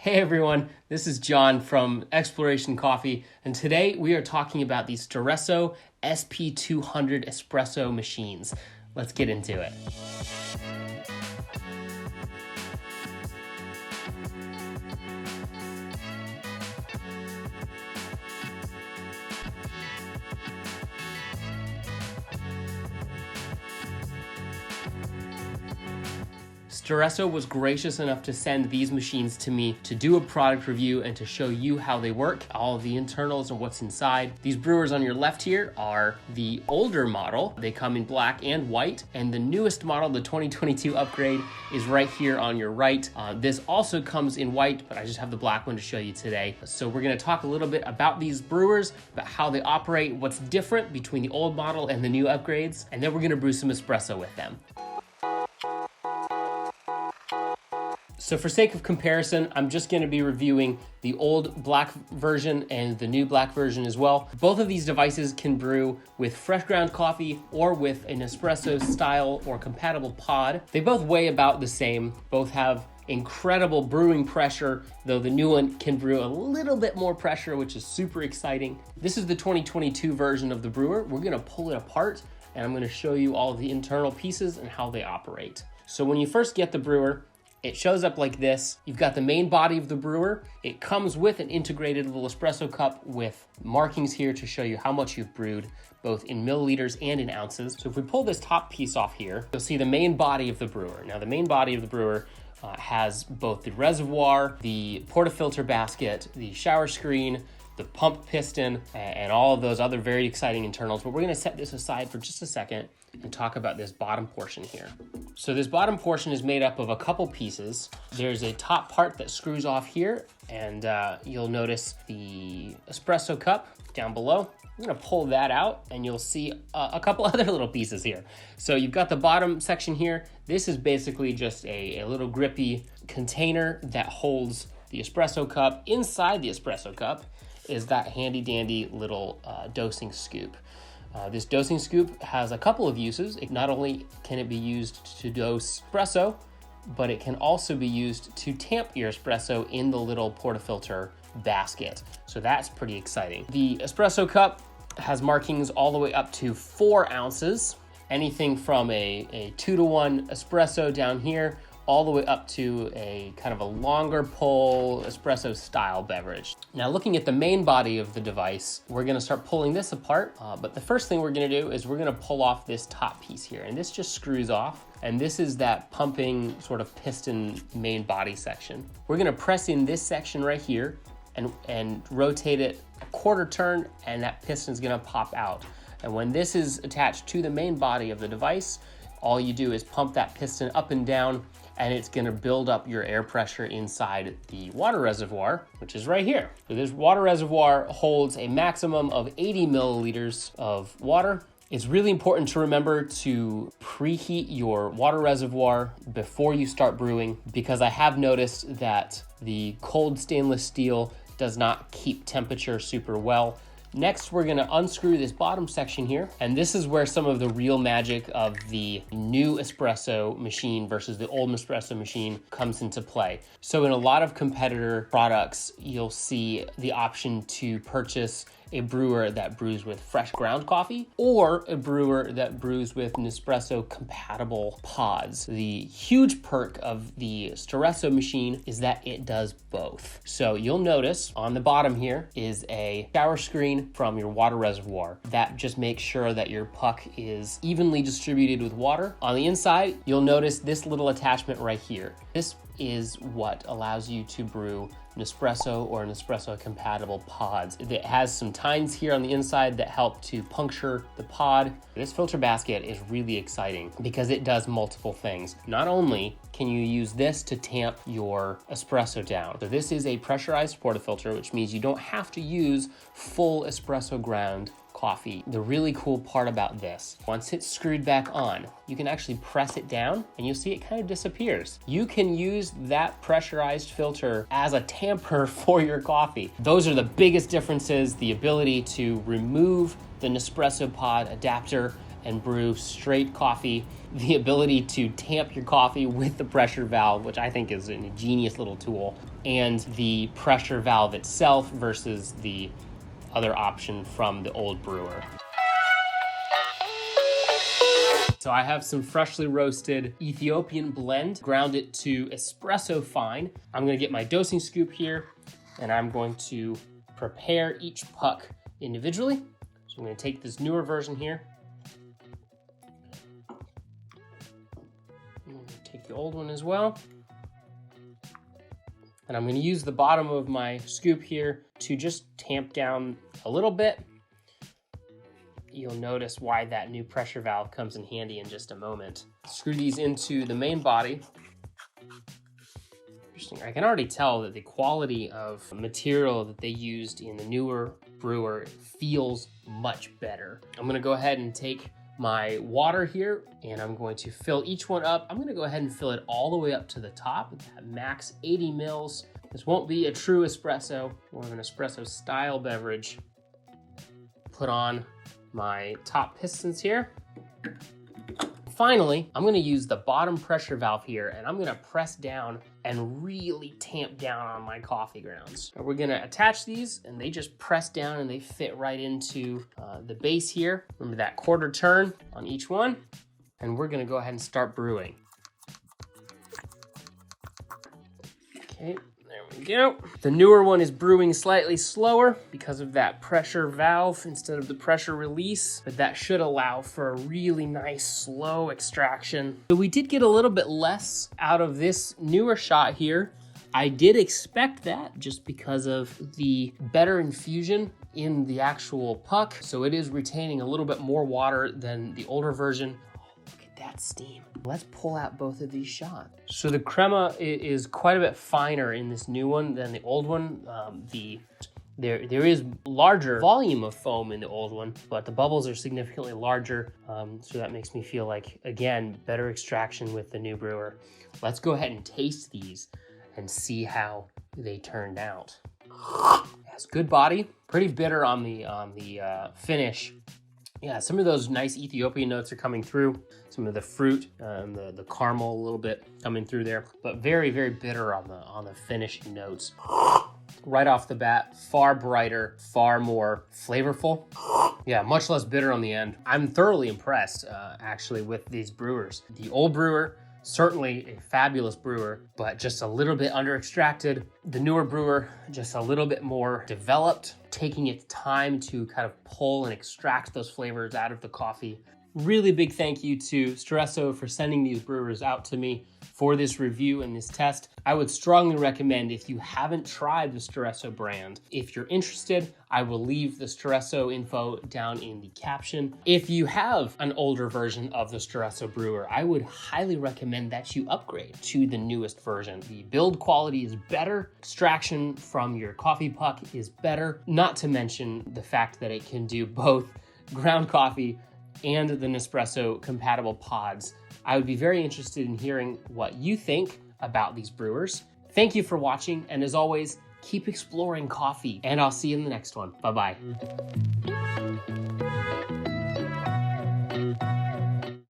Hey everyone, this is John from Exploration Coffee, and today we are talking about the Staresso SP200 espresso machines. Let's get into it. Staresso was gracious enough to send these machines to me to do a product review and to show you how they work, all of the internals and what's inside. These brewers on your left here are the older model. They come in black and white, and the newest model, the 2022 upgrade, is right here on your right. This also comes in white, but I just have the black one to show you today. So we're gonna talk a little bit about these brewers, about how they operate, what's different between the old model and the new upgrades, and then we're gonna brew some espresso with them. So for sake of comparison, I'm just going to be reviewing the old black version and the new black version as well. Both of these devices can brew with fresh ground coffee or with an espresso style or compatible pod. They both weigh about the same, both have incredible brewing pressure, though the new one can brew a little bit more pressure, which is super exciting. This is the 2022 version of the brewer. We're going to pull it apart and I'm going to show you all of the internal pieces and how they operate. So when you first get the brewer, it shows up like this. You've got the main body of the brewer. It comes with an integrated little espresso cup with markings here to show you how much you've brewed, both in milliliters and in ounces. So if we pull this top piece off here, you'll see the main body of the brewer. Now the main body of the brewer has both the reservoir, the portafilter basket, the shower screen, the pump piston, and all of those other very exciting internals. But we're gonna set this aside for just a second and talk about this bottom portion here. So this bottom portion is made up of a couple pieces. There's a top part that screws off here, and you'll notice the espresso cup down below. I'm gonna pull that out and you'll see a couple other little pieces here. So you've got the bottom section here. This is basically just a little grippy container that holds the espresso cup. Inside the espresso cup is that handy dandy little dosing scoop. This dosing scoop has a couple of uses. Not only can it be used to dose espresso, but it can also be used to tamp your espresso in the little portafilter basket. So that's pretty exciting. The espresso cup has markings all the way up to 4 ounces, anything from a 2-to-1 espresso down here, all the way up to a kind of a longer pull espresso style beverage. Now looking at the main body of the device, we're gonna start pulling this apart, but the first thing we're gonna do is we're gonna pull off this top piece here, and this just screws off, and this is that pumping sort of piston main body section. We're gonna press in this section right here and rotate it a quarter turn, and that piston's gonna pop out. And when this is attached to the main body of the device, all you do is pump that piston up and down, and it's gonna build up your air pressure inside the water reservoir, which is right here. So this water reservoir holds a maximum of 80 milliliters of water. It's really important to remember to preheat your water reservoir before you start brewing, because I have noticed that the cold stainless steel does not keep temperature super well. Next, we're gonna unscrew this bottom section here, and this is where some of the real magic of the new espresso machine versus the old espresso machine comes into play. So in a lot of competitor products, you'll see the option to purchase a brewer that brews with fresh ground coffee or a brewer that brews with Nespresso compatible pods. The huge perk of the Staresso machine is that it does both. So you'll notice on the bottom here is a shower screen from your water reservoir. That just makes sure that your puck is evenly distributed with water. On the inside, you'll notice this little attachment right here. This is what allows you to brew Nespresso or Nespresso compatible pods. It has some tines here on the inside that help to puncture the pod. This filter basket is really exciting because it does multiple things. Not only can you use this to tamp your espresso down. So this is a pressurized portafilter, which means you don't have to use full espresso ground coffee. The really cool part about this, once it's screwed back on, you can actually press it down and you'll see it kind of disappears. You can use that pressurized filter as a tamper for your coffee. Those are the biggest differences, the ability to remove the Nespresso pod adapter and brew straight coffee. The ability to tamp your coffee with the pressure valve, which I think is an ingenious little tool, and the pressure valve itself versus the other option from the old brewer. So I have some freshly roasted Ethiopian blend, ground it to espresso fine. I'm gonna get my dosing scoop here, and I'm going to prepare each puck individually. So I'm gonna take this newer version here. I'm gonna take the old one as well. And I'm gonna use the bottom of my scoop here to just tamp down a little bit. You'll notice why that new pressure valve comes in handy in just a moment. Screw these into the main body. Interesting, I can already tell that the quality of material that they used in the newer brewer feels much better. I'm gonna go ahead and take my water here and I'm going to fill each one up. I'm gonna go ahead and fill it all the way up to the top at max 80 mils. This won't be a true espresso, more of an espresso style beverage. Put on my top pistons here. Finally, I'm gonna use the bottom pressure valve here and I'm gonna press down and really tamp down on my coffee grounds. We're gonna attach these and they just press down and they fit right into the base here. Remember that quarter turn on each one. And we're gonna go ahead and start brewing. Okay. There we go. The newer one is brewing slightly slower because of that pressure valve instead of the pressure release, but that should allow for a really nice slow extraction. So we did get a little bit less out of this newer shot here. I did expect that just because of the better infusion in the actual puck. So it is retaining a little bit more water than the older version. That steam. Let's pull out both of these shots. So the crema is quite a bit finer in this new one than the old one. There is larger volume of foam in the old one, but the bubbles are significantly larger. So that makes me feel like, again, better extraction with the new brewer. Let's go ahead and taste these and see how they turned out. It has good body, pretty bitter on the finish. Yeah, some of those nice Ethiopian notes are coming through. Some of the fruit and the caramel a little bit coming through there, but very, very bitter on the finishing notes. Right off the bat, far brighter, far more flavorful. Yeah, much less bitter on the end. I'm thoroughly impressed, actually, with these brewers. The old brewer, certainly a fabulous brewer, but just a little bit under extracted. The newer brewer, just a little bit more developed, taking its time to kind of pull and extract those flavors out of the coffee. Really big thank you to Staresso for sending these brewers out to me for this review and this test. I would strongly recommend, if you haven't tried the Staresso brand, if you're interested, I will leave the Staresso info down in the caption. If you have an older version of the Staresso brewer, I would highly recommend that you upgrade to the newest version. The build quality is better, extraction from your coffee puck is better, not to mention the fact that it can do both ground coffee and the Nespresso compatible pods. I would be very interested in hearing what you think about these brewers. Thank you for watching, and as always, keep exploring coffee, and I'll see you in the next one. Bye-bye.